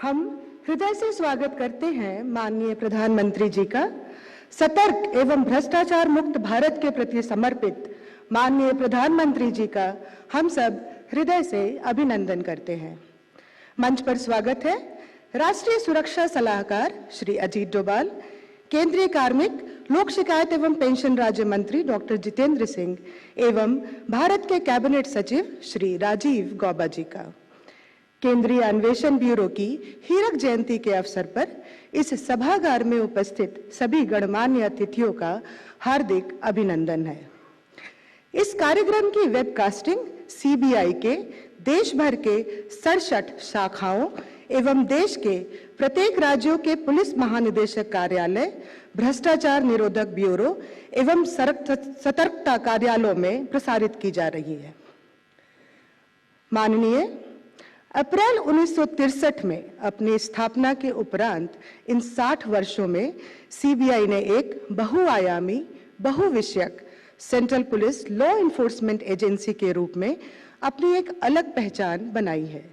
हम हृदय से स्वागत करते हैं माननीय प्रधानमंत्री जी का। सतर्क एवं भ्रष्टाचार मुक्त भारत के प्रति समर्पित माननीय प्रधानमंत्री जी का हम सब हृदय से अभिनंदन करते हैं। मंच पर स्वागत है राष्ट्रीय सुरक्षा सलाहकार श्री अजीत डोभाल, केंद्रीय कार्मिक, लोक शिकायत एवं पेंशन राज्य मंत्री डॉक्टर जितेंद्र सिंह एवं भारत के कैबिनेट सचिव श्री राजीव गौबा जी का। केंद्रीय अन्वेषण ब्यूरो की हीरक जयंती के अवसर पर इस सभागार में उपस्थित सभी गणमान्य अतिथियों का हार्दिक अभिनंदन है। इस कार्यक्रम की वेबकास्टिंग सीबीआई के देश भर के 67 शाखाओं एवं देश के प्रत्येक राज्यों के पुलिस महानिदेशक कार्यालय, भ्रष्टाचार निरोधक ब्यूरो एवं सतर्कता कार्यालयों में प्रसारित की जा रही है। माननीय, अप्रैल 1963 में अपनी स्थापना के उपरांत इन 60 वर्षों में सीबीआई ने एक बहुआयामी, बहुविषयक central police law enforcement agency के रूप में अपनी एक अलग पहचान बनाई है।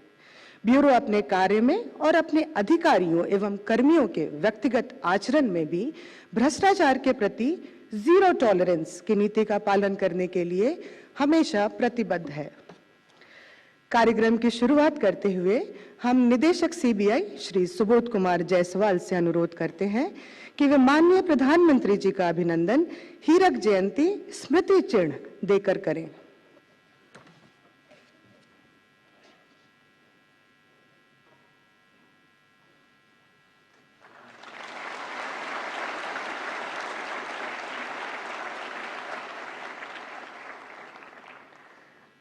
ब्यूरो अपने कार्य में और अपने अधिकारियों एवं कर्मियों के व्यक्तिगत आचरण में भी भ्रष्टाचार के प्रति जीरो टॉलरेंस की नीति का पालन करने के लिए हमेशा प्रतिबद्ध है। कार्यक्रम की शुरुआत करते हुए हम निदेशक सीबीआई श्री सुबोध कुमार जायसवाल से अनुरोध करते हैं कि वे माननीय प्रधानमंत्री जी का अभिनंदन हीरक जयंती स्मृति चिन्ह देकर करें।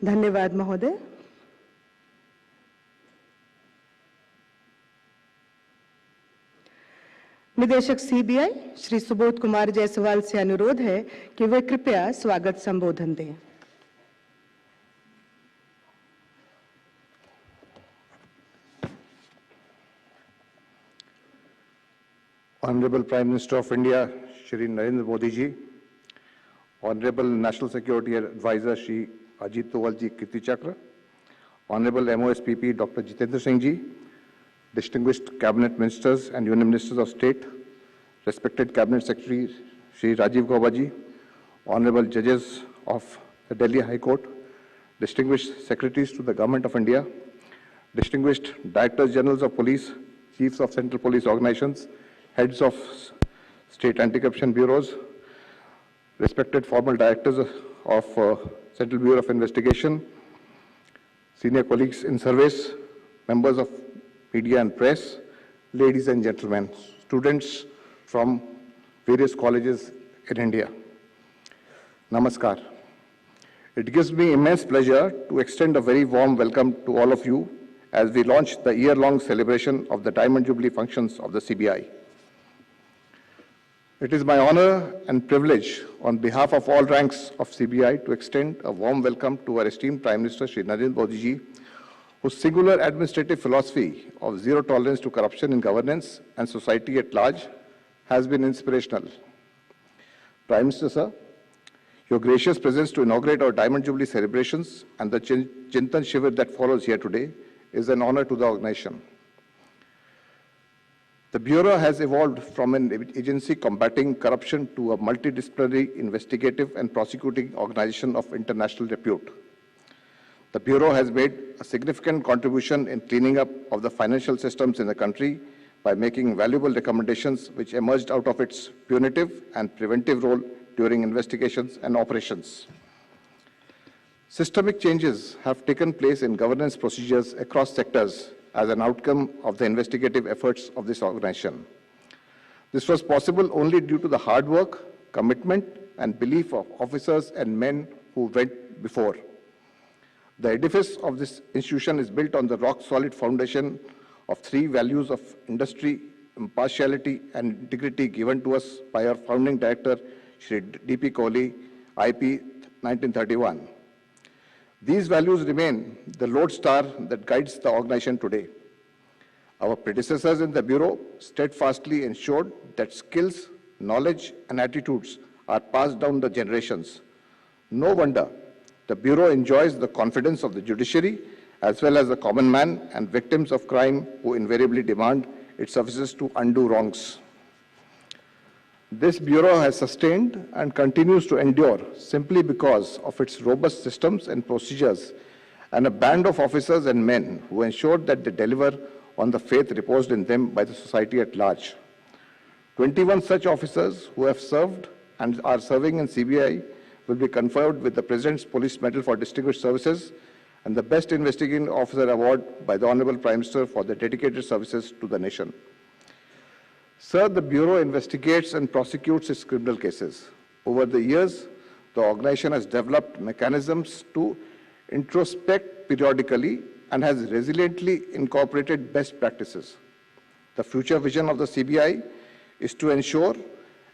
धन्यवाद महोदय। निदेशक सीबीआई श्री सुबोध कुमार जायसवाल से अनुरोध है कि वे कृपया स्वागत संबोधन दें। Honorable Prime Minister of India, Shri Narendra Modi ji, Honorable National Security Advisor Shri Ajit Doval ji Kirti Chakra, Honorable MOSPP Dr. Jitendra Singh ji, distinguished cabinet ministers and union ministers of state, respected cabinet secretary Shri Rajiv Gauba ji, honorable judges of the Delhi High Court, distinguished secretaries to the Government of India, distinguished directors generals of police, chiefs of central police organizations, heads of state anti-corruption bureaus, respected former directors of Central Bureau of Investigation, senior colleagues in service, members of media and press, ladies and gentlemen, students from various colleges in India. Namaskar. It gives me immense pleasure to extend a very warm welcome to all of you as we launch the year-long celebration of the Diamond Jubilee functions of the CBI. It is my honor and privilege on behalf of all ranks of CBI to extend a warm welcome to our esteemed Prime Minister Shri Narendra Modi ji, whose singular administrative philosophy of zero tolerance to corruption in governance and society at large has been inspirational. Prime Minister, sir, your gracious presence to inaugurate our Diamond Jubilee celebrations and the Chintan Shivir that follows here today is an honor to the organization. The Bureau has evolved from an agency combating corruption to a multidisciplinary investigative and prosecuting organization of international repute. The Bureau has made a significant contribution in cleaning up of the financial systems in the country by making valuable recommendations which emerged out of its punitive and preventive role during investigations and operations. Systemic changes have taken place in governance procedures across sectors as an outcome of the investigative efforts of this organization. This was possible only due to the hard work, commitment, and belief of officers and men who went before. The edifice of this institution is built on the rock-solid foundation of three values of industry, impartiality, and integrity given to us by our founding director, Shri D.P. Kohli, IP 1931. These values remain the lodestar that guides the organization today. Our predecessors in the Bureau steadfastly ensured that skills, knowledge, and attitudes are passed down the generations. No wonder the Bureau enjoys the confidence of the judiciary as well as the common man and victims of crime who invariably demand its services to undo wrongs. This Bureau has sustained and continues to endure simply because of its robust systems and procedures and a band of officers and men who ensure that they deliver on the faith reposed in them by the society at large. 21 such officers who have served and are serving in CBI will be conferred with the President's Police Medal for Distinguished Services and the Best Investigating Officer Award by the Honorable Prime Minister for their dedicated services to the nation. Sir, the Bureau investigates and prosecutes its criminal cases. Over the years, the organization has developed mechanisms to introspect periodically and has resiliently incorporated best practices. The future vision of the CBI is to ensure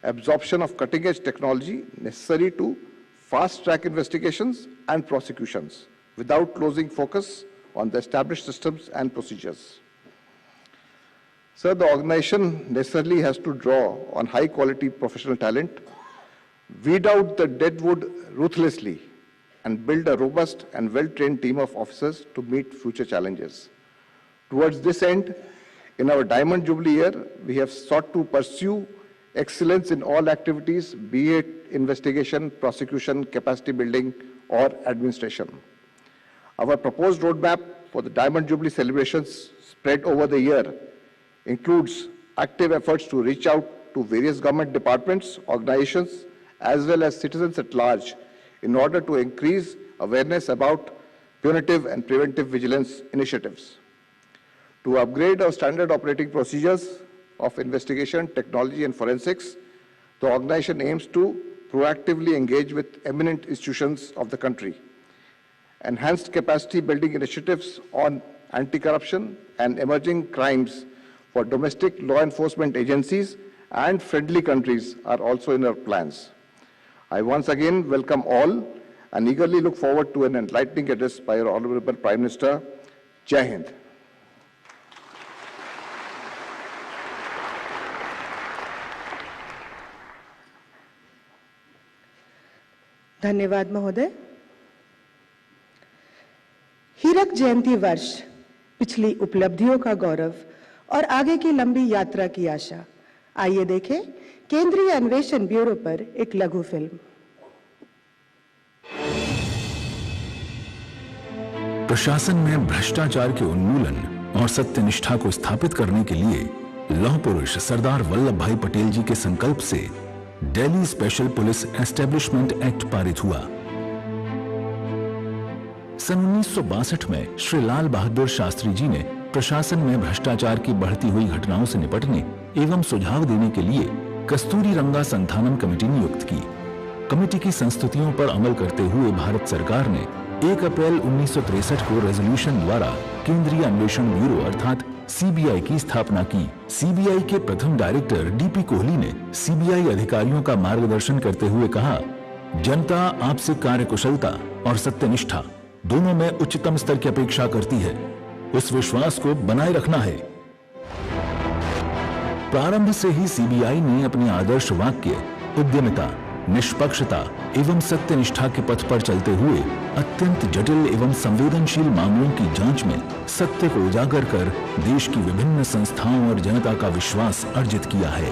absorption of cutting-edge technology necessary to fast-track investigations and prosecutions without losing focus on the established systems and procedures. Sir, the organization necessarily has to draw on high-quality professional talent, weed out the deadwood ruthlessly, and build a robust and well-trained team of officers to meet future challenges. Towards this end, in our Diamond Jubilee year, we have sought to pursue excellence in all activities, be it investigation, prosecution, capacity building, or administration. Our proposed roadmap for the Diamond Jubilee celebrations spread over the year includes active efforts to reach out to various government departments, organizations, as well as citizens at large in order to increase awareness about punitive and preventive vigilance initiatives. To upgrade our standard operating procedures of investigation, technology, and forensics, the organization aims to proactively engage with eminent institutions of the country. Enhanced capacity building initiatives on anti-corruption and emerging crimes for domestic law enforcement agencies and friendly countries are also in our plans. I once again welcome all and eagerly look forward to an enlightening address by our Honorable Prime Minister. Jai Hind. धन्यवाद महोदय। हीरक जयंती वर्ष पिछली उपलब्धियों का गौरव और आगे की लंबी यात्रा की आशा। आइए देखें केंद्रीय अन्वेषण ब्यूरो पर एक लघु फिल्म। प्रशासन में भ्रष्टाचार के उन्मूलन और सत्यनिष्ठा को स्थापित करने के लिए लौह पुरुष सरदार वल्लभ भाई पटेल जी के संकल्प से Delhi special police establishment act पारित हुआ। सन 1962 में श्री लाल बहादुर शास्त्री जी ने प्रशासन में भ्रष्टाचार की बढ़ती हुई घटनाओं से निपटने एवं सुझाव देने के लिए कस्तूरीरंगा संथानम कमेटी नियुक्त की। कमेटी की संस्तुतियों पर अमल करते हुए भारत सरकार ने 1 अप्रैल 1963 को रेजोल्यूशन द्वारा केंद्रीय अन्वेषण ब्यूरो अर्थात सीबीआई की स्थापना की। सीबीआई के प्रथम डायरेक्टर डीपी कोहली ने सीबीआई अधिकारियों का मार्गदर्शन करते हुए कहा, जनता आपसे कार्यकुशलता और सत्यनिष्ठा दोनों में उच्चतम स्तर की अपेक्षा करती है। उस विश्वास को बनाए रखना है। प्रारंभ से ही सीबीआई ने अपनी आदर्श वाक्य उद्यमिता, निष्पक्षता एवं सत्यनिष्ठा के पथ पर चलते हुए अत्यंत जटिल एवं संवेदनशील मामलों की जांच में सत्य को उजागर कर देश की विभिन्न संस्थाओं और जनता का विश्वास अर्जित किया है।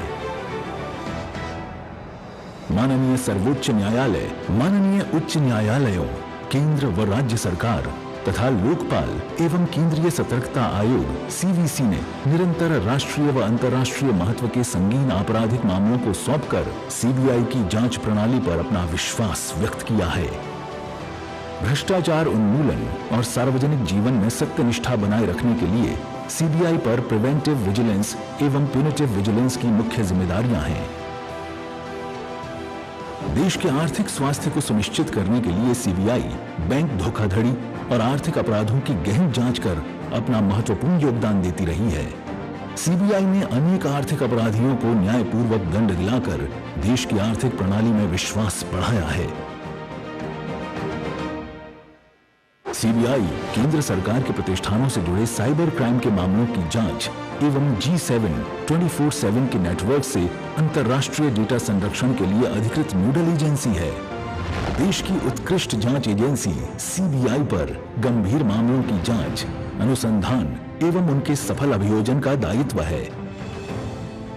माननीय सर्वोच्च न्यायालय, माननीय उच्च न्यायालयों, केंद्र व राज्य सरकार तथा लोकपाल एवं केंद्रीय सतर्कता आयोग सीवीसी ने निरंतर राष्ट्रीय व अंतर्राष्ट्रीय महत्व के संगीन आपराधिक मामलों को सौंपकर सीबीआई की जांच प्रणाली पर अपना विश्वास व्यक्त किया है। भ्रष्टाचार उन्मूलन और सार्वजनिक जीवन में सत्यनिष्ठा बनाए रखने के लिए सीबीआई पर प्रिवेंटिव विजिलेंस एवं प्यूनिटिव विजिलेंस की मुख्य जिम्मेदारियां हैं। देश के आर्थिक स्वास्थ्य को सुनिश्चित करने के लिए सीबीआई बैंक धोखाधड़ी और आर्थिक अपराधों की गहन जांच कर अपना महत्वपूर्ण योगदान देती रही है। सीबीआई ने अनेक आर्थिक अपराधियों को न्यायपूर्वक दंड दिलाकर देश की आर्थिक प्रणाली में विश्वास बढ़ाया है। सीबीआई केंद्र सरकार के प्रतिष्ठानों से जुड़े साइबर क्राइम के मामलों की जांच एवं G7 24/7 के नेटवर्क से अंतर्राष्ट्रीय डेटा संरक्षण के लिए अधिकृत नोडल एजेंसी है। देश की उत्कृष्ट जांच एजेंसी सीबीआई पर गंभीर मामलों की जांच, अनुसंधान एवं उनके सफल अभियोजन का दायित्व है।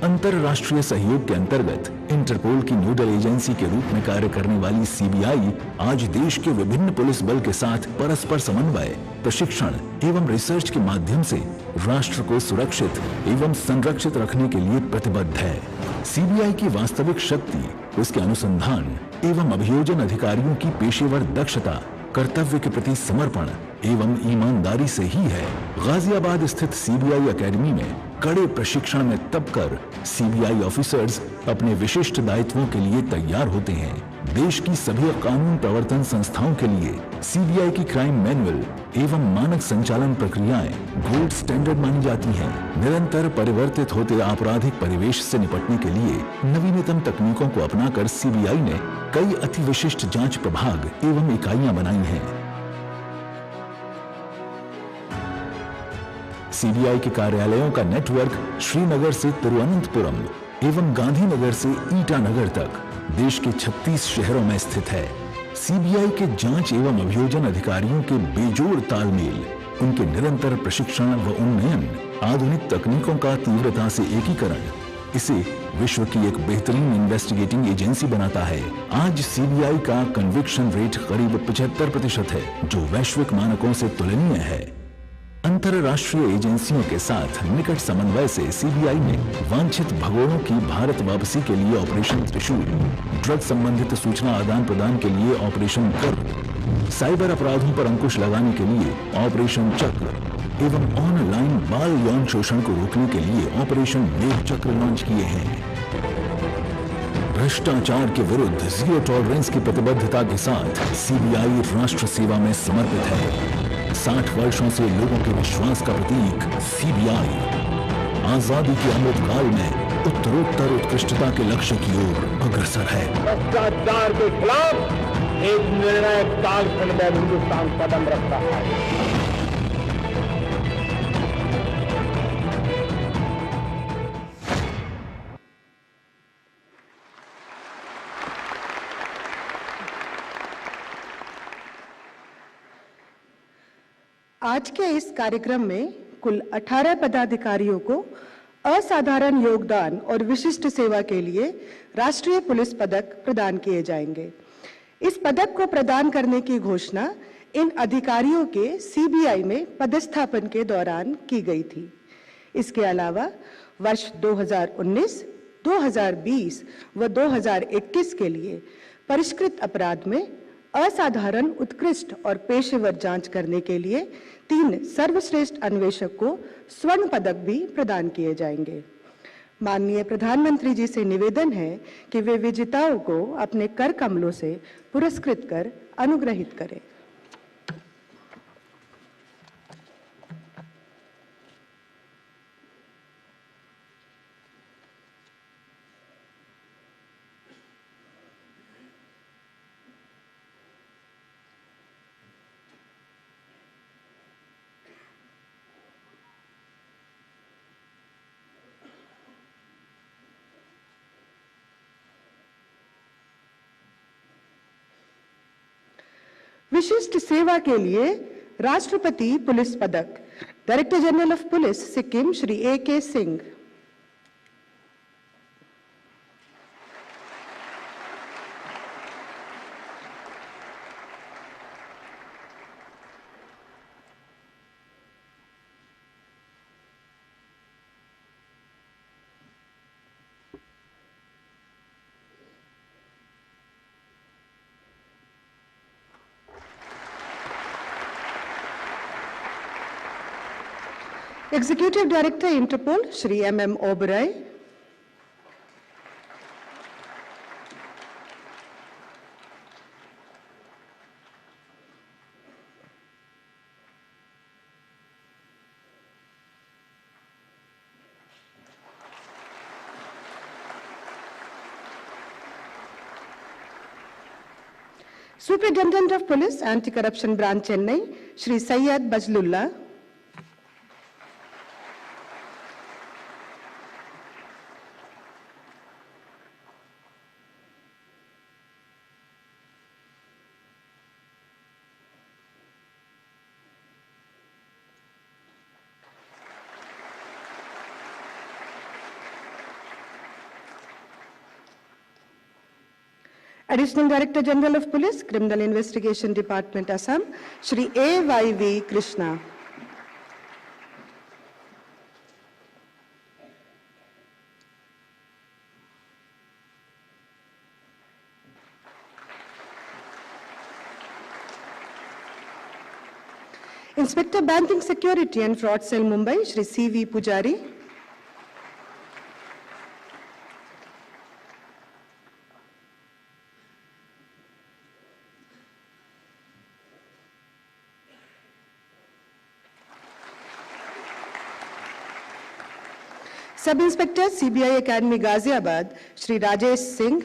अंतरराष्ट्रीय सहयोग के अंतर्गत इंटरपोल की नोडल एजेंसी के रूप में कार्य करने वाली सीबीआई आज देश के विभिन्न पुलिस बल के साथ परस्पर समन्वय, प्रशिक्षण एवं रिसर्च के माध्यम से राष्ट्र को सुरक्षित एवं संरक्षित रखने के लिए प्रतिबद्ध है। सीबीआई की वास्तविक शक्ति उसके अनुसंधान एवं अभियोजन अधिकारियों की पेशेवर दक्षता, कर्तव्य के प्रति समर्पण एवं ईमानदारी से ही है। गाजियाबाद स्थित सीबीआई एकेडमी में कड़े प्रशिक्षण में तब कर सीबीआई ऑफिसर्स अपने विशिष्ट दायित्वों के लिए तैयार होते हैं। देश की सभी कानून प्रवर्तन संस्थाओं के लिए सीबीआई की क्राइम मैनुअल एवं मानक संचालन प्रक्रियाएं गोल्ड स्टैंडर्ड मानी जाती हैं। निरंतर परिवर्तित होते आपराधिक परिवेश से निपटने के लिए नवीनतम तकनीकों को अपनाकर सीबीआई ने कई अति विशिष्ट जांच प्रभाग एवं इकाइयां बनाई हैं। सीबीआई के कार्यालयों का नेटवर्क श्रीनगर से तिरुवनंतपुरम एवं गांधीनगर से ईटानगर तक देश के 36 शहरों में स्थित है। सीबीआई के जांच एवं अभियोजन अधिकारियों के बेजोड़ तालमेल, उनके निरंतर प्रशिक्षण व उन्नयन, आधुनिक तकनीकों का तीव्रता से एकीकरण इसे विश्व की एक बेहतरीन इन्वेस्टिगेटिंग एजेंसी बनाता है। आज सीबीआई का कन्विक्शन रेट करीब 75% है, जो वैश्विक मानकों से तुलनीय है। अंतरराष्ट्रीय एजेंसियों के साथ निकट समन्वय से सीबीआई ने वांछित भगोड़ों की भारत वापसी के लिए ऑपरेशन त्रिशूल, ड्रग संबंधित सूचना आदान प्रदान के लिए ऑपरेशन कर, साइबर अपराधों पर अंकुश लगाने के लिए ऑपरेशन चक्र एवं ऑनलाइन बाल यौन शोषण को रोकने के लिए ऑपरेशन मेघ चक्र लॉन्च किए हैं। भ्रष्टाचार के विरुद्ध जीरो टॉलरेंस की प्रतिबद्धता के साथ सीबीआई राष्ट्र सेवा में समर्पित है। 60 वर्षों से लोगों के विश्वास का प्रतीक सीबीआई आजादी के अमृत काल में उत्तरोत्तर उत्कृष्टता के लक्ष्य की ओर अग्रसर है। भ्रष्टाचार के खिलाफ एक निर्णायक कालखंड में हिंदुस्तान कदम रख रहा है। आज के इस कार्यक्रम में कुल 18 पदाधिकारियों को असाधारण योगदान और विशिष्ट सेवा के लिए राष्ट्रीय पुलिस पदक प्रदान किए जाएंगे। इस पदक को प्रदान करने की घोषणा इन अधिकारियों के सीबीआई में पदस्थापन के दौरान की गई थी। इसके अलावा वर्ष 2019, 2020 व 2021 के लिए परिष्कृत अपराध में असाधारण, उत्कृष्ट और पेशेवर जांच करने के लिए 3 सर्वश्रेष्ठ अन्वेषक को स्वर्ण पदक भी प्रदान किए जाएंगे। माननीय प्रधानमंत्री जी से निवेदन है कि वे विजेताओं को अपने कर कमलों से पुरस्कृत कर अनुग्रहित करें। विशिष्ट सेवा के लिए राष्ट्रपति पुलिस पदक director general of police Sikkim Shri AK Singh. Executive director Interpol Shri MM Oberoi. Superintendent of police anti corruption branch Chennai Shri Syed Bazlullah. Additional Director General of Police, Criminal Investigation Department, Assam, Shri A.Y.V. Krishna. Inspector Banking Security and Fraud Cell, Mumbai, Shri C.V. Pujari. Sub Inspector CBI Academy, Ghaziabad, Shri Rajesh Singh.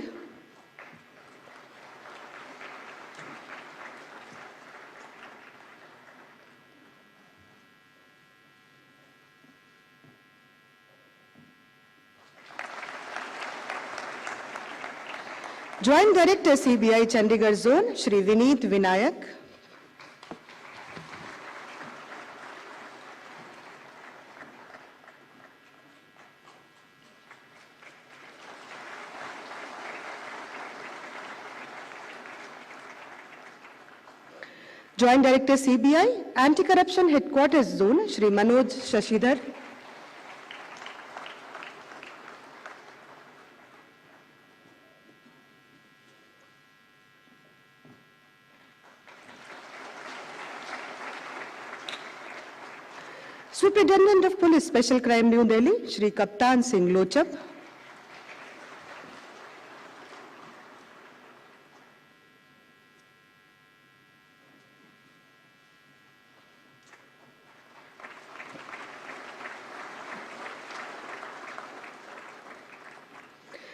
Joint Director CBI Chandigarh Zone, Shri Vineet Vinayak. Joint Director CBI Anti-Corruption Headquarters Zone, Shri Manoj Shashidhar. Superintendent of Police Special Crime, New Delhi, Shri Kaptan Singh Lochab.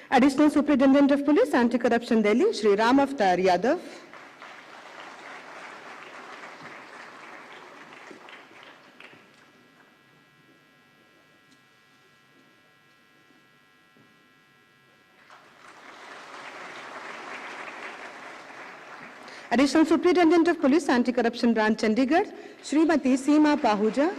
Additional Superintendent of Police Anti-Corruption, Delhi, Shri Ram Avtar Yadav. Additional Superintendent of Police Anti-Corruption Branch, Chandigarh, Srimati Seema Pahuja.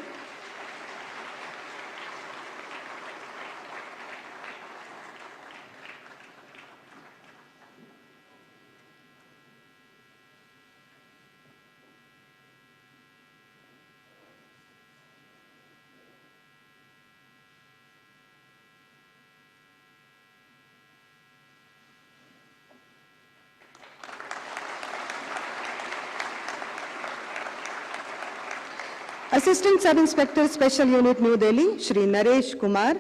Assistant Sub Inspector Special Unit, New Delhi, Shri Naresh Kumar.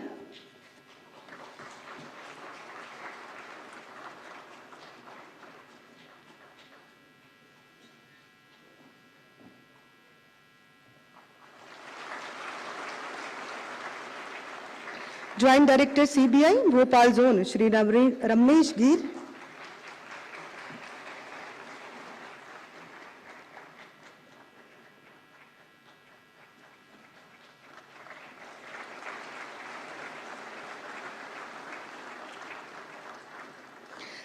Joint Director CBI, Bhopal Zone, Shri Ramesh Gir.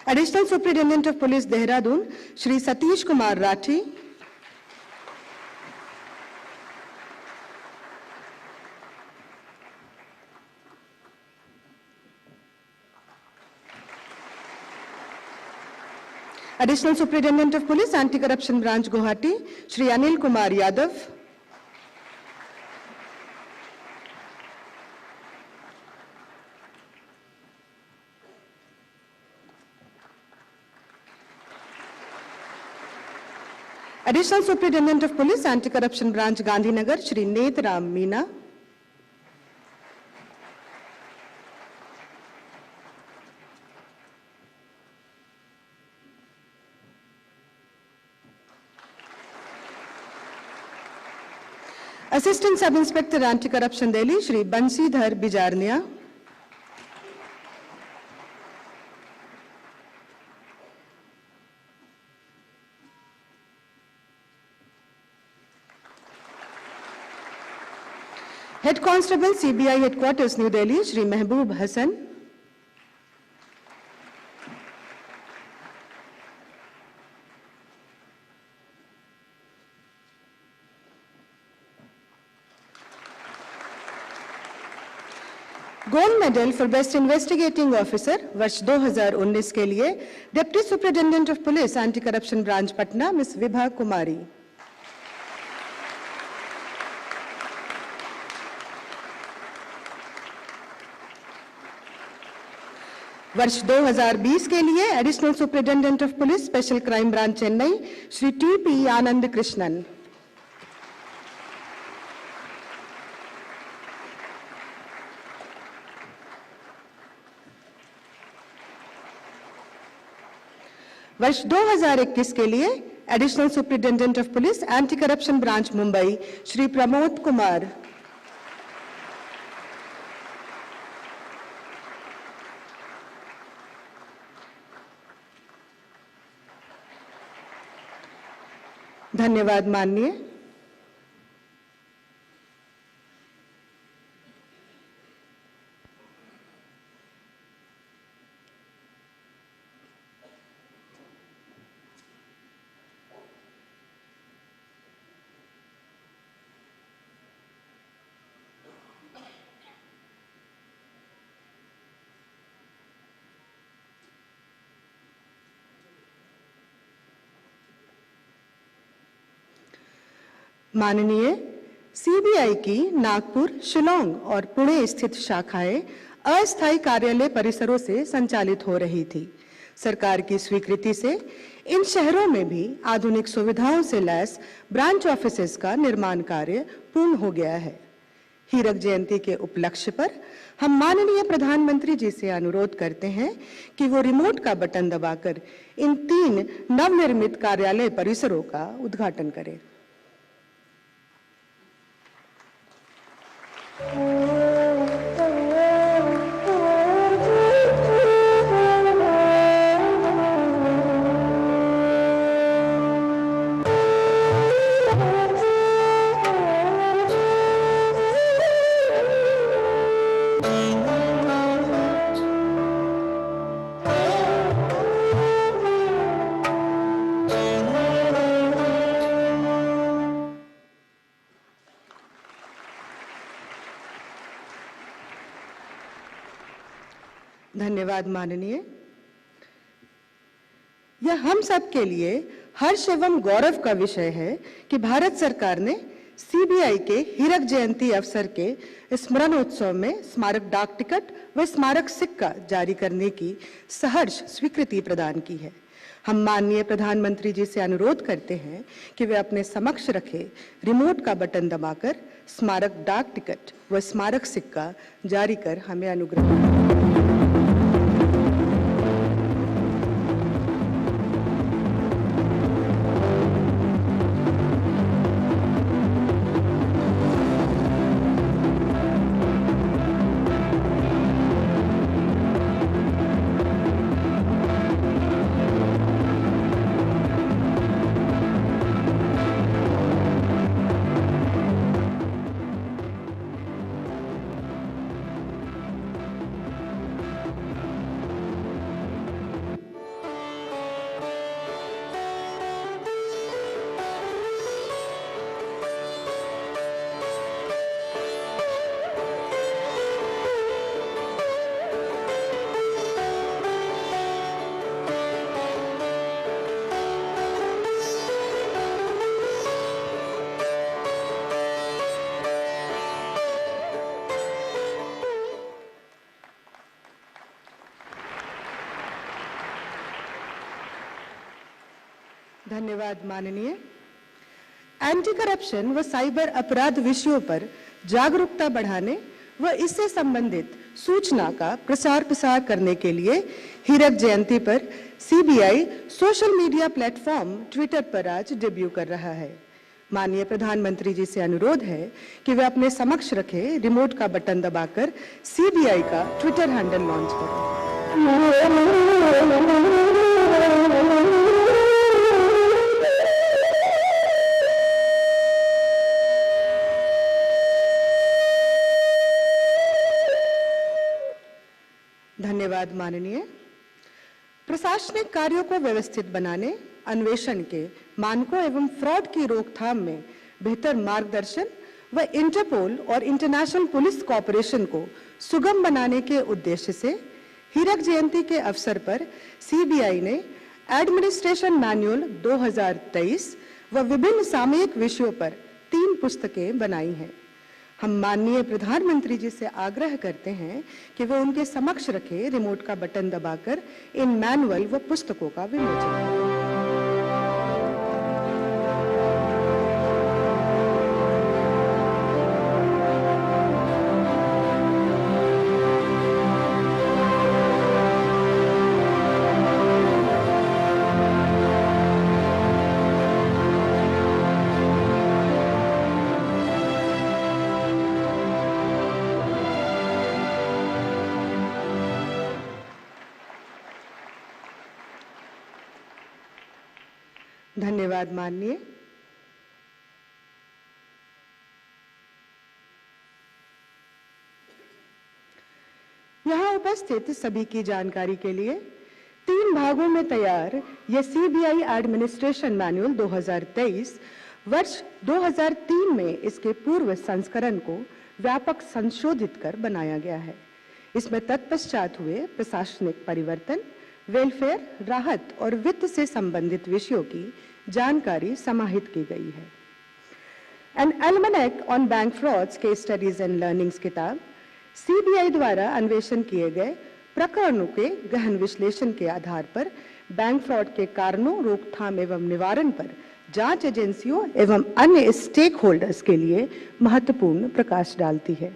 Additional Superintendent of Police, Dehradun, Shri Satish Kumar Rathi. Additional Superintendent of Police Anti-Corruption Branch, Guwahati, Shri Anil Kumar Yadav. Additional Superintendent of Police Anti-Corruption Branch, Gandhinagar, Shri Netram Meena. Assistant Sub Inspector Anti-Corruption, Delhi, Shri Bansidhar Bijarnia. Head Constable, CBI Headquarters, New Delhi, Shri Mehboob Hassan. Gold medal for best investigating officer वर्ष 2019 के लिए deputy superintendent of police anti corruption branch Patna miss Vibha Kumari. वर्ष 2020 के लिए additional superintendent of police special crime branch Chennai Shri TP. Anand Krishnan. वर्ष 2021 के लिए additional superintendent of police anti corruption branch Mumbai Shri Pramod Kumar. धन्यवाद माननीय। माननीय, सीबीआई की नागपुर, शिलोंग और पुणे स्थित शाखाएं अस्थायी कार्यालय परिसरों से संचालित हो रही थी। सरकार की स्वीकृति से इन शहरों में भी आधुनिक सुविधाओं से लैस ब्रांच ऑफिसेज का निर्माण कार्य पूर्ण हो गया है। हीरक जयंती के उपलक्ष्य पर हम माननीय प्रधानमंत्री जी से अनुरोध करते हैं कि वो रिमोट का बटन दबाकर इन 3 नवनिर्मित कार्यालय परिसरों का उद्घाटन करें। धन्यवाद माननीय। यह हम सब के लिए हर्ष एवं गौरव का विषय है कि भारत सरकार ने सीबीआई के हीरक जयंती अवसर के स्मरणोत्सव में स्मारक डाक टिकट व स्मारक सिक्का जारी करने की सहर्ष स्वीकृति प्रदान की है। हम माननीय प्रधानमंत्री जी से अनुरोध करते हैं कि वे अपने समक्ष रखे रिमोट का बटन दबाकर स्मारक डाक टिकट व स्मारक सिक्का जारी कर हमें अनुग्रह करें। धन्यवाद माननीय। एंटी करप्शन व साइबर अपराध विषयों पर जागरूकता बढ़ाने व इससे संबंधित सूचना का प्रसार करने के लिए हीरक जयंती पर CBI social media platform Twitter पर आज डेब्यू कर रहा है। माननीय प्रधानमंत्री जी से अनुरोध है कि वे अपने समक्ष रखे रिमोट का बटन दबाकर सीबीआई का ट्विटर हैंडल लॉन्च करें। धन्यवाद माननीय। प्रशासनिक कार्यों को व्यवस्थित बनाने, अन्वेषण के मानकों एवं फ्रॉड की रोकथाम में बेहतर मार्गदर्शन व इंटरपोल और इंटरनेशनल पुलिस कॉपरेशन को सुगम बनाने के उद्देश्य से हीरक जयंती के अवसर पर सीबीआई ने एडमिनिस्ट्रेशन मैनुअल 2023 व विभिन्न सामयिक विषयों पर 3 पुस्तकें बनाई हैं। हम माननीय प्रधानमंत्री जी से आग्रह करते हैं कि वे उनके समक्ष रखे रिमोट का बटन दबाकर इन मैनुअल व पुस्तकों का विमोचन करें। धन्यवाद माननीय। यहाँ उपस्थित सभी की जानकारी के लिए 3 भागों में तैयार यह सीबीआई एडमिनिस्ट्रेशन मैनुअल 2023 वर्ष 2003 में इसके पूर्व संस्करण को व्यापक संशोधित कर बनाया गया है। इसमें तत्पश्चात हुए प्रशासनिक परिवर्तन, वेलफेयर, राहत और वित्त से संबंधित विषयों की जानकारी समाहित की गई है। An almanac on bank frauds case studies and learnings किताब सीबीआई द्वारा अन्वेषण किए गए प्रकरणों के गहन विश्लेषण के आधार पर बैंक फ्रॉड के कारणों, रोकथाम एवं निवारण पर जांच एजेंसियों एवं अन्य स्टेक होल्डर्स के लिए महत्वपूर्ण प्रकाश डालती है।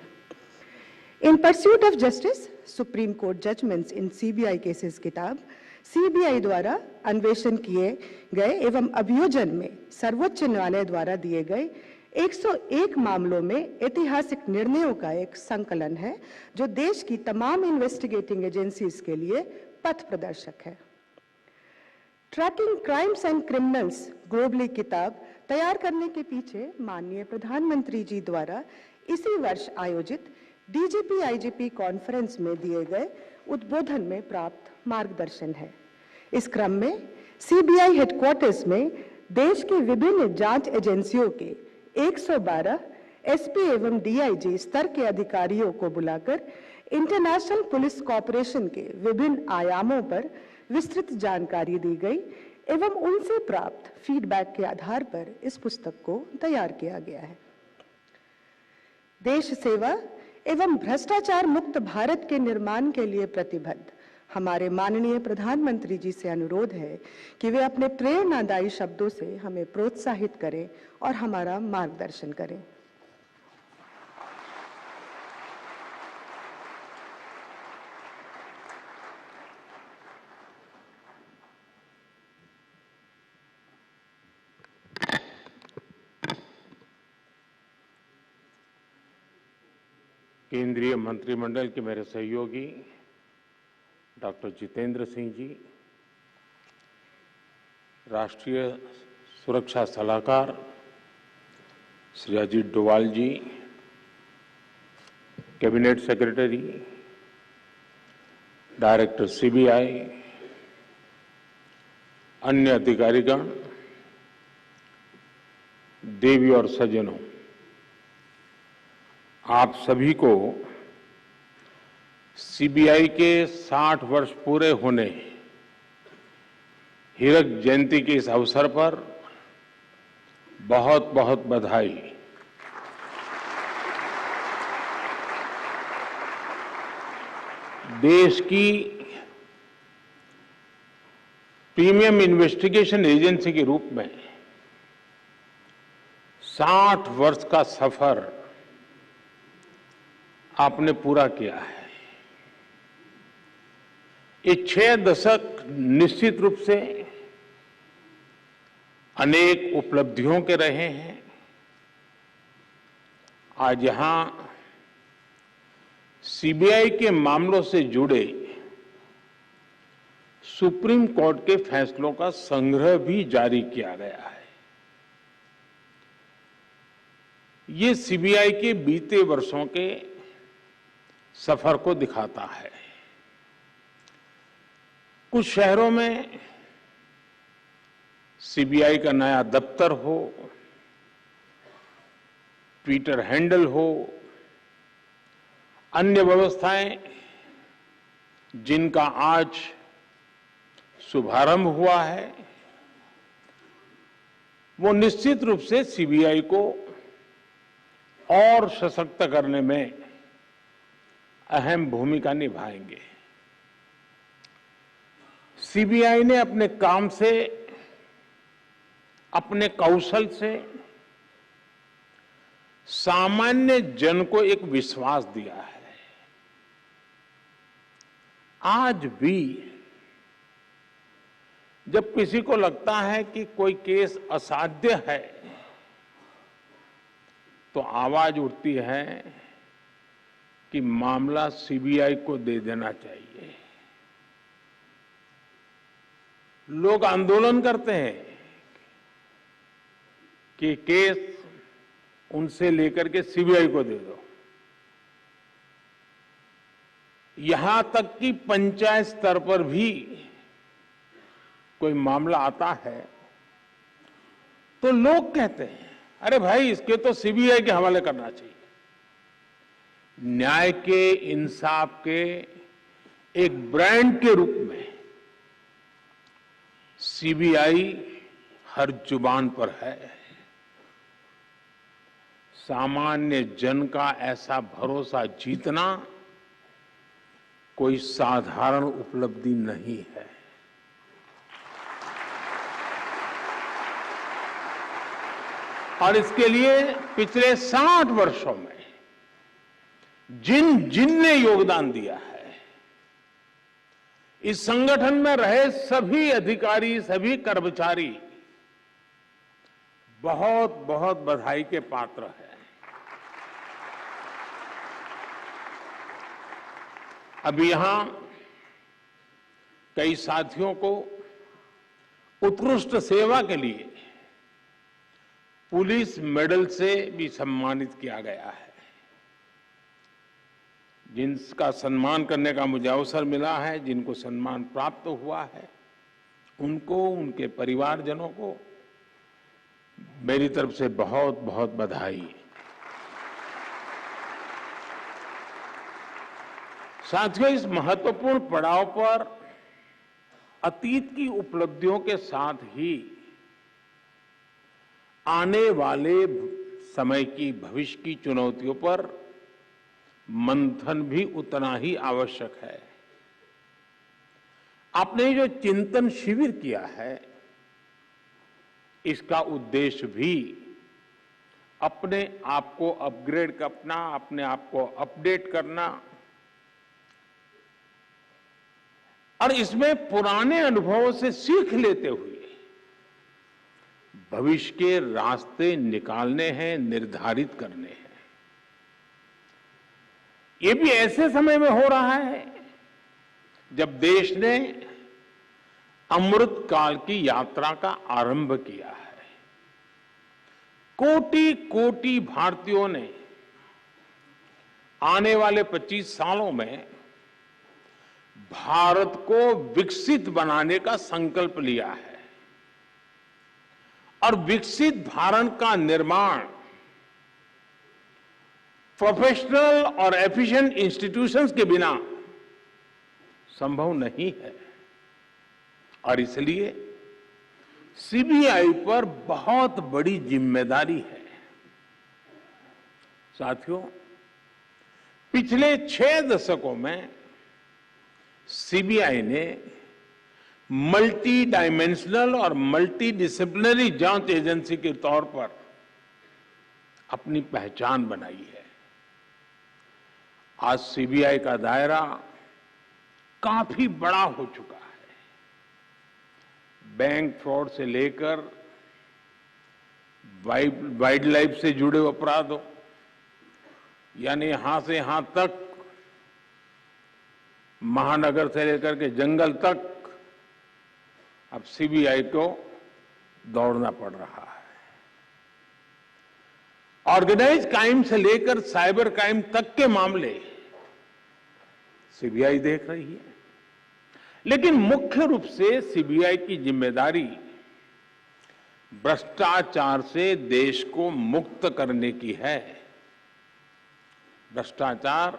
In pursuit of justice, supreme court judgments in CBI cases किताब सीबीआई द्वारा अन्वेषण किए गए एवं अभियोजन में सर्वोच्च न्यायालय द्वारा दिए गए 101 मामलों में ऐतिहासिक निर्णयों का एक संकलन है, जो देश की तमाम इन्वेस्टिगेटिंग एजेंसीज के लिए पथ प्रदर्शक है। Tracking crimes and criminals globally किताब तैयार करने के पीछे माननीय प्रधानमंत्री जी द्वारा इसी वर्ष आयोजित डीजीपी आईजीपी कॉन्फ्रेंस में दिए गए उद्बोधन में प्राप्त मार्गदर्शन है। इस क्रम में सीबीआई हेडक्वार्टर्स में देश की विभिन्न जांच एजेंसियों के 112 एसपी एवं डीआईजी स्तर के अधिकारियों को बुलाकर इंटरनेशनल पुलिस कॉपरेशन के विभिन्न आयामों पर विस्तृत जानकारी दी गई एवं उनसे प्राप्त फीडबैक के आधार पर इस पुस्तक को तैयार किया गया है। देश सेवा एवं भ्रष्टाचार मुक्त भारत के निर्माण के लिए प्रतिबद्ध हमारे माननीय प्रधानमंत्री जी से अनुरोध है कि वे अपने प्रेरणादायी शब्दों से हमें प्रोत्साहित करें और हमारा मार्गदर्शन करें। केंद्रीय मंत्रिमंडल के मेरे सहयोगी डॉक्टर जितेंद्र सिंह जी, राष्ट्रीय सुरक्षा सलाहकार श्री अजीत डोवाल जी, कैबिनेट सेक्रेटरी, डायरेक्टर सीबीआई, अन्य अधिकारीगण, देवी और सज्जनों, आप सभी को सीबीआई के 60 वर्ष पूरे होने हीरक जयंती के इस अवसर पर बहुत बहुत बधाई। देश की प्रीमियम इन्वेस्टिगेशन एजेंसी के रूप में 60 वर्ष का सफर आपने पूरा किया है। ये 6 दशक निश्चित रूप से अनेक उपलब्धियों के रहे हैं। आज यहां सीबीआई के मामलों से जुड़े सुप्रीम कोर्ट के फैसलों का संग्रह भी जारी किया गया है। ये सीबीआई के बीते वर्षों के सफर को दिखाता है। कुछ शहरों में सीबीआई का नया दफ्तर हो, ट्विटर हैंडल हो, अन्य व्यवस्थाएं जिनका आज शुभारंभ हुआ है, वो निश्चित रूप से सीबीआई को और सशक्त करने में अहम भूमिका निभाएंगे। सीबीआई ने अपने काम से, अपने कौशल से सामान्य जन को एक विश्वास दिया है। आज भी जब किसी को लगता है कि कोई केस असाध्य है, तो आवाज उठती है कि मामला सीबीआई को दे देना चाहिए। लोग आंदोलन करते हैं कि केस उनसे लेकर के सीबीआई को दे दो। यहां तक कि पंचायत स्तर पर भी कोई मामला आता है तो लोग कहते हैं, अरे भाई इसके तो सीबीआई के हवाले करना चाहिए। न्याय के, इंसाफ के एक ब्रांड के रूप में सीबीआई हर जुबान पर है। सामान्य जन का ऐसा भरोसा जीतना कोई साधारण उपलब्धि नहीं है। और इसके लिए पिछले 60 वर्षों में जिन ने योगदान दिया है, इस संगठन में रहे सभी अधिकारी, सभी कर्मचारी बहुत बहुत बधाई के पात्र हैं। अभी यहां कई साथियों को उत्कृष्ट सेवा के लिए पुलिस मेडल से भी सम्मानित किया गया है। जिनका सम्मान करने का मुझे अवसर मिला है, जिनको सम्मान प्राप्त हुआ है, उनको, उनके परिवारजनों को मेरी तरफ से बहुत बहुत बधाई। साथियों, इस महत्वपूर्ण पड़ाव पर अतीत की उपलब्धियों के साथ ही आने वाले समय की, भविष्य की चुनौतियों पर मंथन भी उतना ही आवश्यक है। आपने जो चिंतन शिविर किया है, इसका उद्देश्य भी अपने आप को अपग्रेड करना, अपने आप को अपडेट करना और इसमें पुराने अनुभवों से सीख लेते हुए भविष्य के रास्ते निकालने हैं, निर्धारित करने हैं। ये भी ऐसे समय में हो रहा है जब देश ने अमृत काल की यात्रा का आरंभ किया है। कोटि कोटि भारतीयों ने आने वाले 25 सालों में भारत को विकसित बनाने का संकल्प लिया है और विकसित भारत का निर्माण प्रोफेशनल और एफिशिएंट इंस्टीट्यूशंस के बिना संभव नहीं है। और इसलिए सीबीआई पर बहुत बड़ी जिम्मेदारी है। साथियों, पिछले 6 दशकों में सीबीआई ने मल्टी डायमेंशनल और मल्टी डिसिप्लिनरी जांच एजेंसी के तौर पर अपनी पहचान बनाई है। आज सीबीआई का दायरा काफी बड़ा हो चुका है। बैंक फ्रॉड से लेकर वाइल्ड लाइफ से जुड़े अपराधों, यानी यहां से यहां तक, महानगर से लेकर के जंगल तक अब सीबीआई को दौड़ना पड़ रहा है। ऑर्गेनाइज क्राइम से लेकर साइबर क्राइम तक के मामले सीबीआई देख रही है। लेकिन मुख्य रूप से सीबीआई की जिम्मेदारी भ्रष्टाचार से देश को मुक्त करने की है। भ्रष्टाचार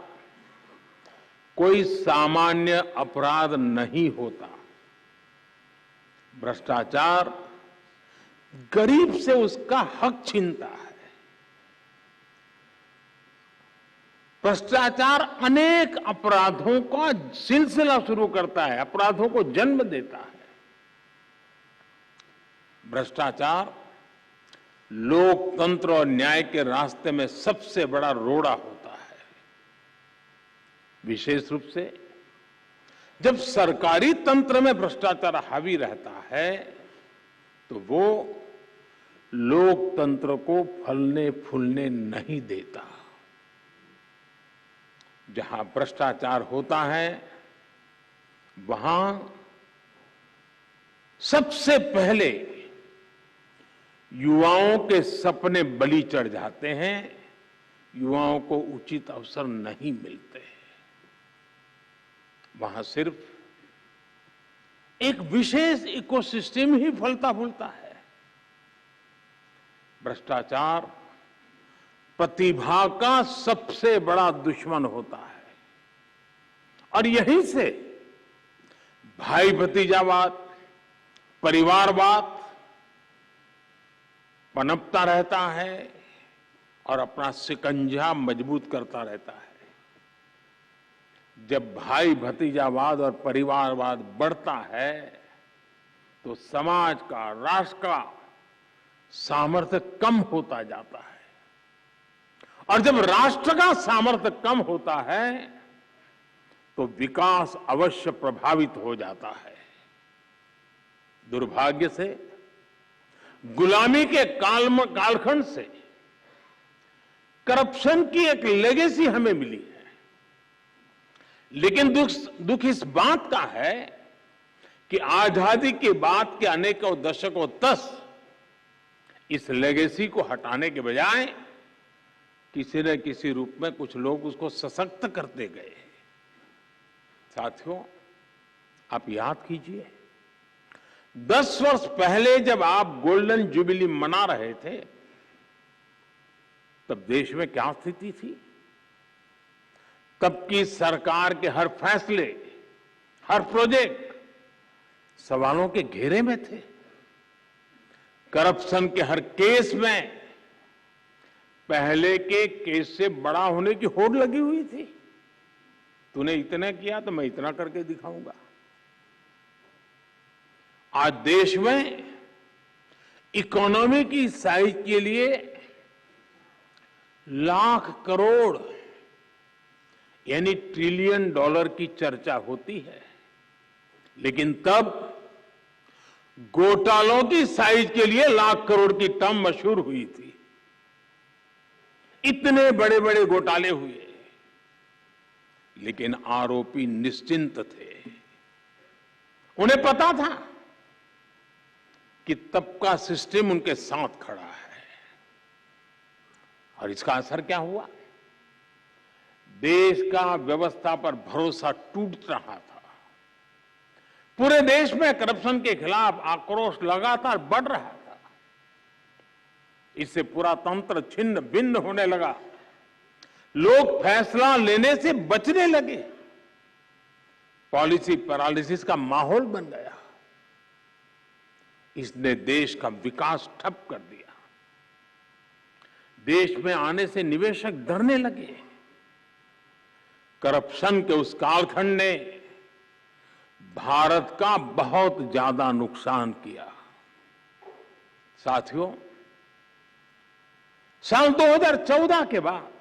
कोई सामान्य अपराध नहीं होता। भ्रष्टाचार गरीब से उसका हक छीनता है। भ्रष्टाचार अनेक अपराधों का सिलसिला शुरू करता है, अपराधों को जन्म देता है। भ्रष्टाचार लोकतंत्र और न्याय के रास्ते में सबसे बड़ा रोड़ा होता है। विशेष रूप से जब सरकारी तंत्र में भ्रष्टाचार हावी रहता है तो वो लोकतंत्र को फलने फूलने नहीं देता। जहां भ्रष्टाचार होता है वहां सबसे पहले युवाओं के सपने बलि चढ़ जाते हैं, युवाओं को उचित अवसर नहीं मिलते। वहां सिर्फ एक विशेष इकोसिस्टम ही फलता फूलता है। भ्रष्टाचार प्रतिभा का सबसे बड़ा दुश्मन होता है और यहीं से भाई भतीजावाद, परिवारवाद पनपता रहता है और अपना शिकंजा मजबूत करता रहता है। जब भाई भतीजावाद और परिवारवाद बढ़ता है तो समाज का, राष्ट्र का सामर्थ्य कम होता जाता है और जब राष्ट्र का सामर्थ्य कम होता है तो विकास अवश्य प्रभावित हो जाता है। दुर्भाग्य से गुलामी के कालखंड से करप्शन की एक लेगेसी हमें मिली है, लेकिन दुख इस बात का है कि आजादी के बाद के अनेकों दशकों तक इस लेगेसी को हटाने के बजाय किसी न किसी रूप में कुछ लोग उसको सशक्त करते गए। साथियों, आप याद कीजिए 10 वर्ष पहले जब आप गोल्डन जुबिली मना रहे थे तब देश में क्या स्थिति थी? तब की सरकार के हर फैसले, हर प्रोजेक्ट सवालों के घेरे में थे। करप्शन के हर केस में पहले के केस से बड़ा होने की होड़ लगी हुई थी। तूने इतना किया तो मैं इतना करके दिखाऊंगा। आज देश में इकोनॉमी की साइज के लिए लाख करोड़ यानी ट्रिलियन डॉलर की चर्चा होती है, लेकिन तब घोटालों की साइज के लिए लाख करोड़ की टर्म मशहूर हुई थी। इतने बड़े बड़े घोटाले हुए, लेकिन आरोपी निश्चिंत थे। उन्हें पता था कि तब का सिस्टम उनके साथ खड़ा है। और इसका असर क्या हुआ? देश का व्यवस्था पर भरोसा टूट रहा था। पूरे देश में करप्शन के खिलाफ आक्रोश लगातार बढ़ रहा था। इससे पूरा तंत्र छिन्न भिन्न होने लगा। लोग फैसला लेने से बचने लगे। पॉलिसी पैरालिसिस का माहौल बन गया। इसने देश का विकास ठप कर दिया। देश में आने से निवेशक डरने लगे। करप्शन के उस कालखंड ने भारत का बहुत ज्यादा नुकसान किया। साथियों, साल 2014 के बाद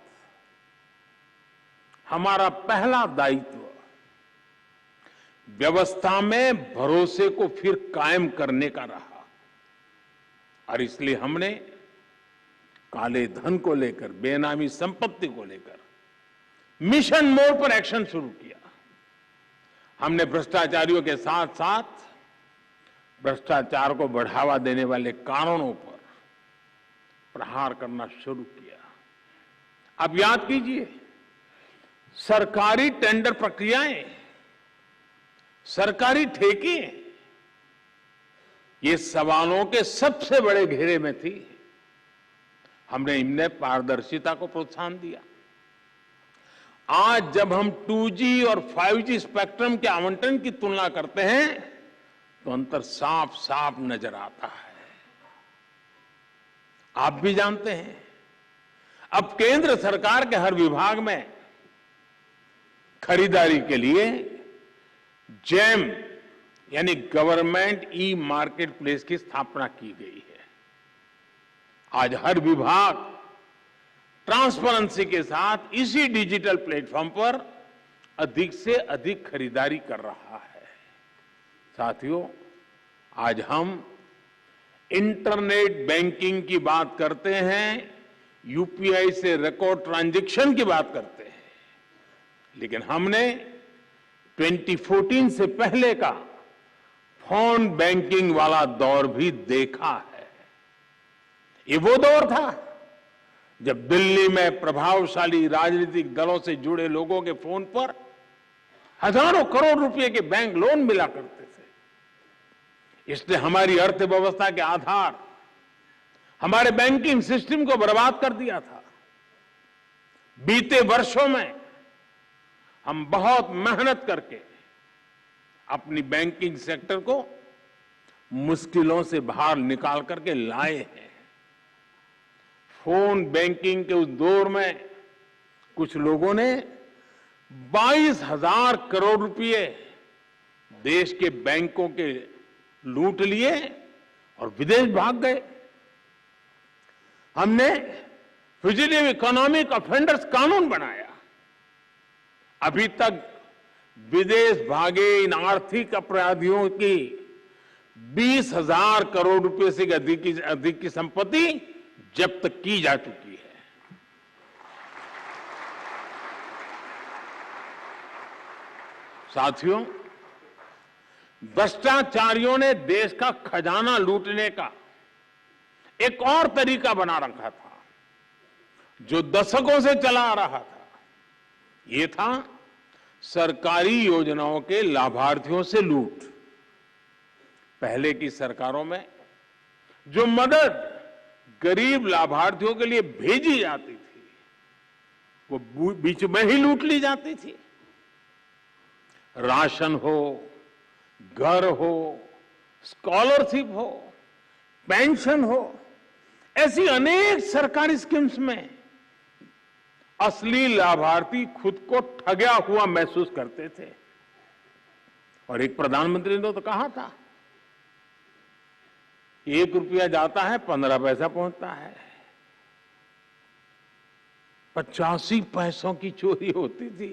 हमारा पहला दायित्व व्यवस्था में भरोसे को फिर कायम करने का रहा और इसलिए हमने काले धन को लेकर, बेनामी संपत्ति को लेकर मिशन मोड पर एक्शन शुरू किया। हमने भ्रष्टाचारियों के साथ साथ भ्रष्टाचार को बढ़ावा देने वाले कारणों पर प्रहार करना शुरू किया। अब याद कीजिए, सरकारी टेंडर प्रक्रियाएं, सरकारी ठेके, ये सवालों के सबसे बड़े घेरे में थी। हमने इनमें पारदर्शिता को प्रोत्साहन दिया आज जब हम 2G और 5G स्पेक्ट्रम के आवंटन की तुलना करते हैं तो अंतर साफ साफ नजर आता है। आप भी जानते हैं, अब केंद्र सरकार के हर विभाग में खरीदारी के लिए जेम यानी गवर्नमेंट ई मार्केट प्लेस की स्थापना की गई है। आज हर विभाग ट्रांसपेरेंसी के साथ इसी डिजिटल प्लेटफॉर्म पर अधिक से अधिक खरीदारी कर रहा है। साथियों, आज हम इंटरनेट बैंकिंग की बात करते हैं, यूपीआई से रिकॉर्ड ट्रांजैक्शन की बात करते हैं, लेकिन हमने 2014 से पहले का फोन बैंकिंग वाला दौर भी देखा है। ये वो दौर था जब दिल्ली में प्रभावशाली राजनीतिक दलों से जुड़े लोगों के फोन पर हजारों करोड़ रुपए के बैंक लोन मिला करते थे। इसने हमारी अर्थव्यवस्था के आधार, हमारे बैंकिंग सिस्टम को बर्बाद कर दिया था। बीते वर्षों में हम बहुत मेहनत करके अपनी बैंकिंग सेक्टर को मुश्किलों से बाहर निकाल करके लाए हैं। फोन बैंकिंग के उस दौर में कुछ लोगों ने 22,000 करोड़ रुपए देश के बैंकों के लूट लिए और विदेश भाग गए। हमने फ्यूजिटिव इकोनॉमिक ऑफेंडर्स कानून बनाया। अभी तक विदेश भागे इन आर्थिक अपराधियों की 20,000 करोड़ रुपए से अधिक की संपत्ति जब्त की जा चुकी है। साथियों, भ्रष्टाचारियों ने देश का खजाना लूटने का एक और तरीका बना रखा था जो दशकों से चला आ रहा था। ये था सरकारी योजनाओं के लाभार्थियों से लूट। पहले की सरकारों में जो मदद गरीब लाभार्थियों के लिए भेजी जाती थी वो बीच में ही लूट ली जाती थी। राशन हो, घर हो, स्कॉलरशिप हो, पेंशन हो, ऐसी अनेक सरकारी स्कीम्स में असली लाभार्थी खुद को ठगा हुआ महसूस करते थे। और एक प्रधानमंत्री ने तो कहा था, 1 रुपया जाता है 15 पैसा पहुंचता है। 85 पैसों की चोरी होती थी।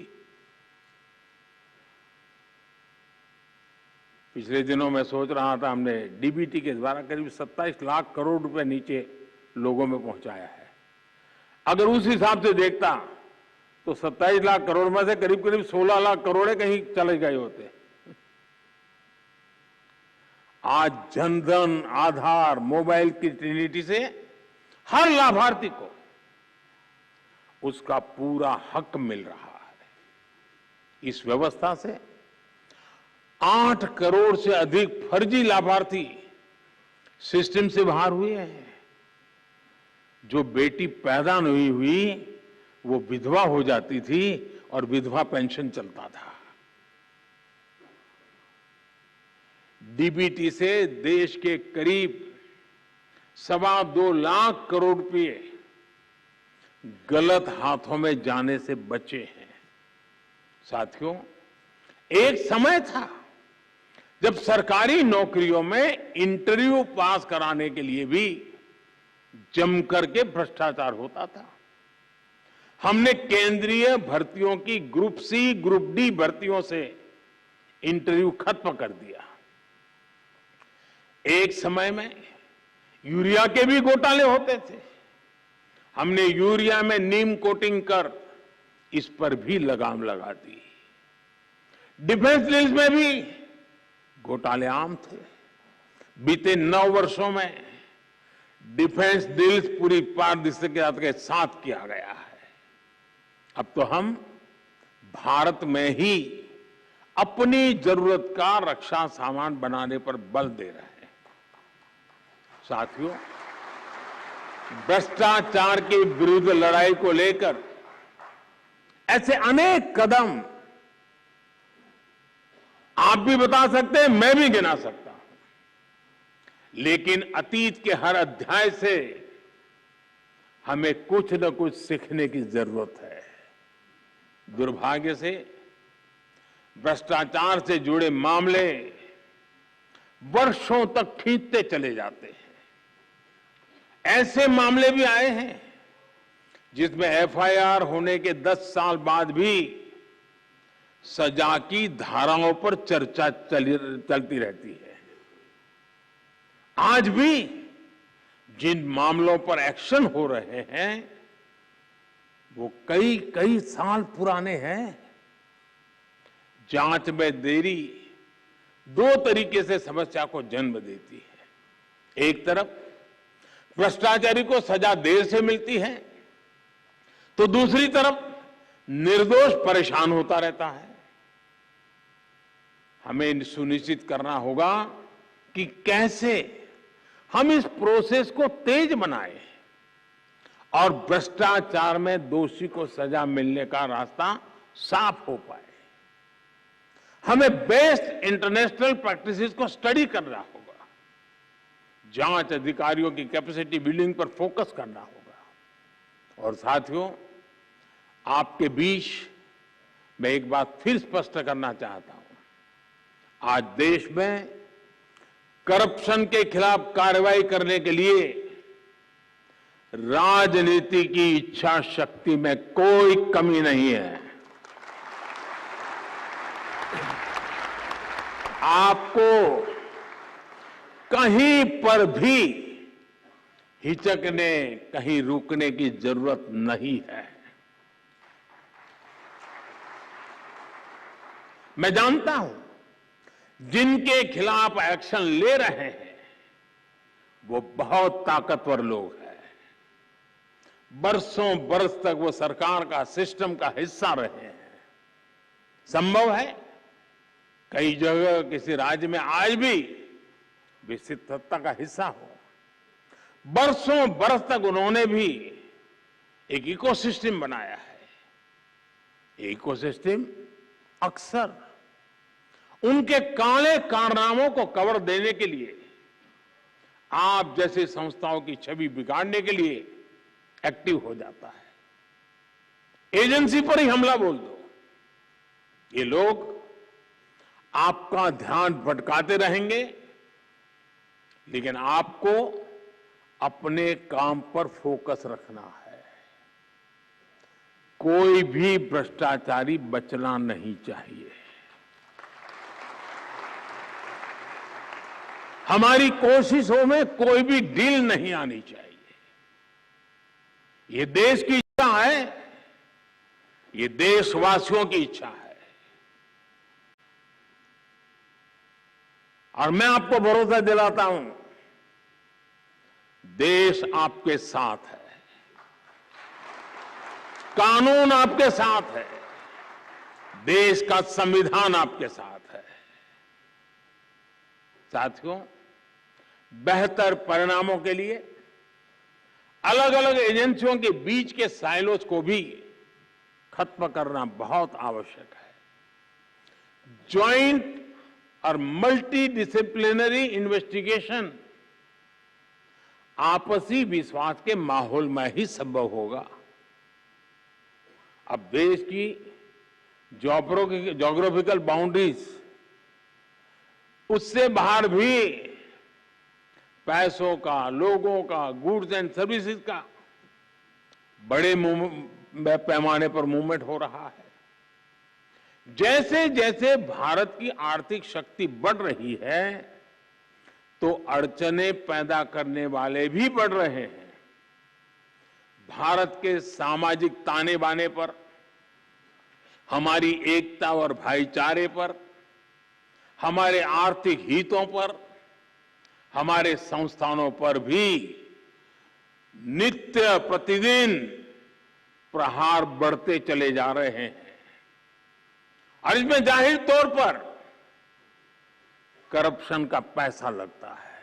पिछले दिनों मैं सोच रहा था, हमने डीबीटी के द्वारा करीब 27 लाख करोड़ रुपए नीचे लोगों में पहुंचाया है। अगर उस हिसाब से देखता तो 27 लाख करोड़ में से करीब करीब 16 लाख करोड़ कहीं चले गए होते। आज जनधन, आधार, मोबाइल की ट्रिनिटी से हर लाभार्थी को उसका पूरा हक मिल रहा है। इस व्यवस्था से 8 करोड़ से अधिक फर्जी लाभार्थी सिस्टम से बाहर हुए हैं। जो बेटी पैदा नहीं हुई वो विधवा हो जाती थी और विधवा पेंशन चलता था। डीबीटी से देश के करीब 2.25 लाख करोड़ रुपए गलत हाथों में जाने से बचे हैं। साथियों, एक समय था जब सरकारी नौकरियों में इंटरव्यू पास कराने के लिए भी जम करके भ्रष्टाचार होता था। हमने केंद्रीय भर्तियों की ग्रुप सी, ग्रुप डी भर्तियों से इंटरव्यू खत्म कर दिया। एक समय में यूरिया के भी घोटाले होते थे। हमने यूरिया में नीम कोटिंग कर इस पर भी लगाम लगा दी। डिफेंस डील्स में भी घोटाले आम थे। बीते 9 वर्षों में डिफेंस डील्स पूरी पारदर्शिता के साथ किया गया है। अब तो हम भारत में ही अपनी जरूरत का रक्षा सामान बनाने पर बल दे रहे हैं। साथियों, भ्रष्टाचार के विरुद्ध लड़ाई को लेकर ऐसे अनेक कदम आप भी बता सकते हैं, मैं भी गिना सकता हूं। लेकिन अतीत के हर अध्याय से हमें कुछ न कुछ सीखने की जरूरत है। दुर्भाग्य से भ्रष्टाचार से जुड़े मामले वर्षों तक खींचते चले जाते हैं। ऐसे मामले भी आए हैं जिसमें एफआईआर होने के 10 साल बाद भी सजा की धाराओं पर चर्चा चलती रहती है। आज भी जिन मामलों पर एक्शन हो रहे हैं वो कई कई साल पुराने हैं। जांच में देरी दो तरीके से समस्या को जन्म देती है। एक तरफ भ्रष्टाचारी को सजा देर से मिलती है तो दूसरी तरफ निर्दोष परेशान होता रहता है। हमें सुनिश्चित करना होगा कि कैसे हम इस प्रोसेस को तेज बनाएं और भ्रष्टाचार में दोषी को सजा मिलने का रास्ता साफ हो पाए। हमें बेस्ट इंटरनेशनल प्रैक्टिसेस को स्टडी करना होगा, जांच अधिकारियों की कैपेसिटी बिल्डिंग पर फोकस करना होगा। और साथियों, आपके बीच मैं एक बात फिर स्पष्ट करना चाहता हूं। आज देश में करप्शन के खिलाफ कार्रवाई करने के लिए राजनीति की इच्छा शक्ति में कोई कमी नहीं है। आपको कहीं पर भी हिचकने, कहीं रुकने की जरूरत नहीं है। मैं जानता हूं जिनके खिलाफ एक्शन ले रहे हैं वो बहुत ताकतवर लोग हैं। बरसों बरस तक वो सरकार का सिस्टम का हिस्सा रहे हैं। संभव है कई जगह किसी राज्य में आज भी विस्तृत सत्ता का हिस्सा हो। बरसों बरस तक उन्होंने भी एक इकोसिस्टम बनाया है। इकोसिस्टम अक्सर उनके काले कारनामों को कवर देने के लिए, आप जैसे संस्थाओं की छवि बिगाड़ने के लिए एक्टिव हो जाता है। एजेंसी पर ही हमला बोल दो, ये लोग आपका ध्यान भटकाते रहेंगे, लेकिन आपको अपने काम पर फोकस रखना है। कोई भी भ्रष्टाचारी बचना नहीं चाहिए। हमारी कोशिशों में कोई भी ढील नहीं आनी चाहिए। ये देश की इच्छा है, ये देशवासियों की इच्छा है। और मैं आपको भरोसा दिलाता हूं, देश आपके साथ है, कानून आपके साथ है, देश का संविधान आपके साथ है। साथियों, बेहतर परिणामों के लिए अलग अलग एजेंसियों के बीच के साइलोज को भी खत्म करना बहुत आवश्यक है। ज्वाइंट और मल्टी डिसिप्लिनरी इन्वेस्टिगेशन आपसी विश्वास के माहौल में ही संभव होगा। अब देश की ज्योग्राफिकल बाउंड्रीज, उससे बाहर भी पैसों का, लोगों का, गुड्स एंड सर्विसेज का बड़े पैमाने पर मूवमेंट हो रहा है। जैसे जैसे भारत की आर्थिक शक्ति बढ़ रही है तो अड़चने पैदा करने वाले भी बढ़ रहे हैं। भारत के सामाजिक ताने बाने पर, हमारी एकता और भाईचारे पर, हमारे आर्थिक हितों पर, हमारे संस्थानों पर भी नित्य प्रतिदिन प्रहार बढ़ते चले जा रहे हैं। और इसमें जाहिर तौर पर करप्शन का पैसा लगता है।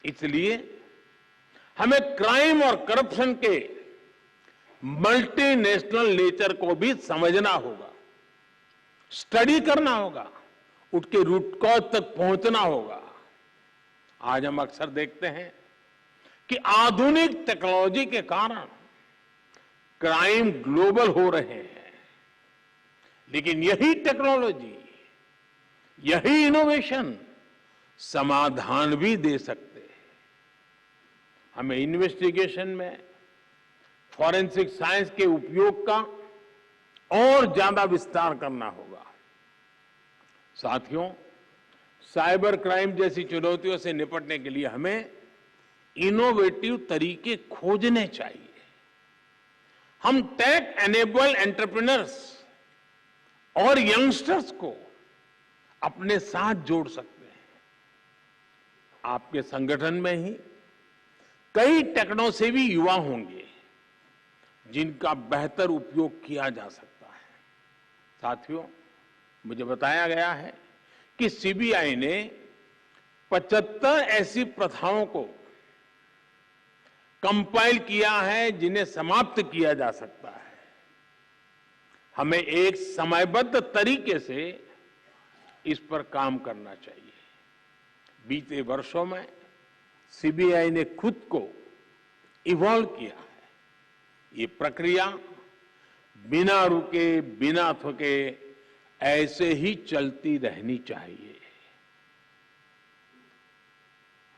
इसलिए हमें क्राइम और करप्शन के मल्टीनेशनल नेचर को भी समझना होगा, स्टडी करना होगा, उठ के रूट कॉज तक पहुंचना होगा। आज हम अक्सर देखते हैं कि आधुनिक टेक्नोलॉजी के कारण क्राइम ग्लोबल हो रहे हैं, लेकिन यही टेक्नोलॉजी, यही इनोवेशन समाधान भी दे सकते हैं। हमें इन्वेस्टिगेशन में फॉरेंसिक साइंस के उपयोग का और ज्यादा विस्तार करना होगा। साथियों, साइबर क्राइम जैसी चुनौतियों से निपटने के लिए हमें इनोवेटिव तरीके खोजने चाहिए। हम टेक एनेबल एंटरप्रेन्योर्स और यंगस्टर्स को अपने साथ जोड़ सकते हैं। आपके संगठन में ही कई टेक्नो सेवी युवा होंगे जिनका बेहतर उपयोग किया जा सकता है। साथियों, मुझे बताया गया है कि सीबीआई ने 75 ऐसी प्रथाओं को कंपाइल किया है जिन्हें समाप्त किया जा सकता है। हमें एक समयबद्ध तरीके से इस पर काम करना चाहिए। बीते वर्षों में सीबीआई ने खुद को इवॉल्व किया है। ये प्रक्रिया बिना रुके, बिना थके ऐसे ही चलती रहनी चाहिए।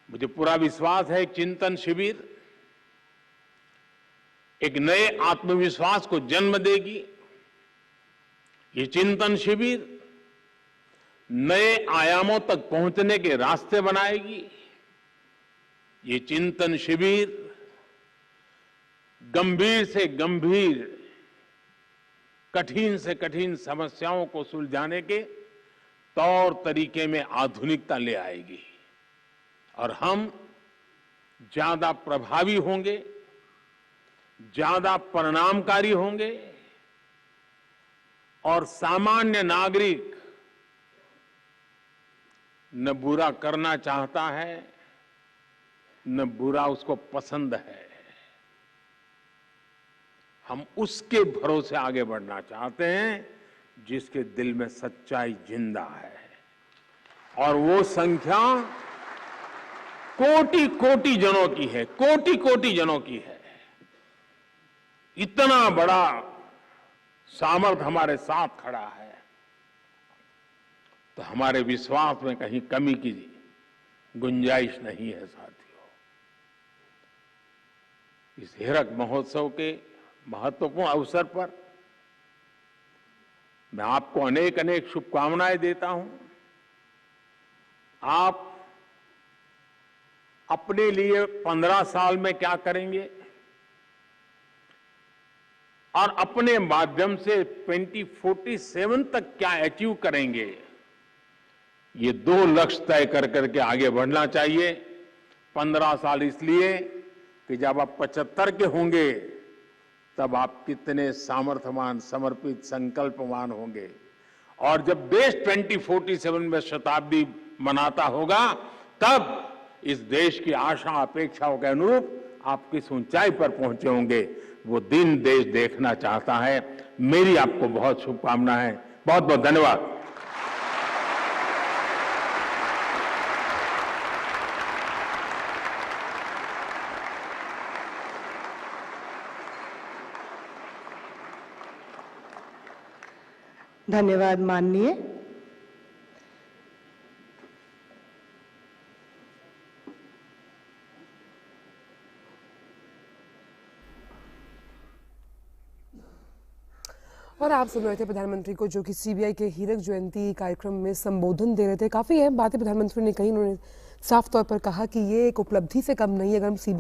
मुझे पूरा विश्वास है चिंतन शिविर एक नए आत्मविश्वास को जन्म देगी। ये चिंतन शिविर नए आयामों तक पहुंचने के रास्ते बनाएगी। ये चिंतन शिविर गंभीर से गंभीर, कठिन से कठिन समस्याओं को सुलझाने के तौर तरीके में आधुनिकता ले आएगी और हम ज्यादा प्रभावी होंगे, ज्यादा परिणामकारी होंगे और सामान्य नागरिक न बुरा करना चाहता है, न बुरा उसको पसंद है। हम उसके भरोसे आगे बढ़ना चाहते हैं जिसके दिल में सच्चाई जिंदा है, और वो संख्या कोटि कोटि जनों की है, कोटि कोटि जनों की है। इतना बड़ा सामर्थ्य हमारे साथ खड़ा है, तो हमारे विश्वास में कहीं कमी की गुंजाइश नहीं है। साथियों, इस हीरक महोत्सव के महत्वपूर्ण अवसर पर मैं आपको अनेक अनेक शुभकामनाएं देता हूं। आप अपने लिए 15 साल में क्या करेंगे और अपने माध्यम से 2047 तक क्या अचीव करेंगे, ये 2 लक्ष्य तय कर करके आगे बढ़ना चाहिए। 15 साल इसलिए कि जब आप 75 के होंगे तब आप कितने सामर्थ्यवान, समर्पित, संकल्पवान होंगे, और जब देश 2047 में शताब्दी मनाता होगा तब इस देश की आशा अपेक्षाओं के अनुरूप आप किस ऊंचाई पर पहुंचे होंगे, वो दिन देश देखना चाहता है। मेरी आपको बहुत शुभकामनाएं, बहुत बहुत धन्यवाद। धन्यवाद माननीय। और आप सुन रहे थे प्रधानमंत्री को, जो कि सीबीआई के हीरक जयंती कार्यक्रम में संबोधन दे रहे थे। काफी अहम बातें प्रधानमंत्री ने कही। उन्होंने साफ तौर पर कहा कि ये एक उपलब्धि से कम नहीं है। अगर हम सीबीआई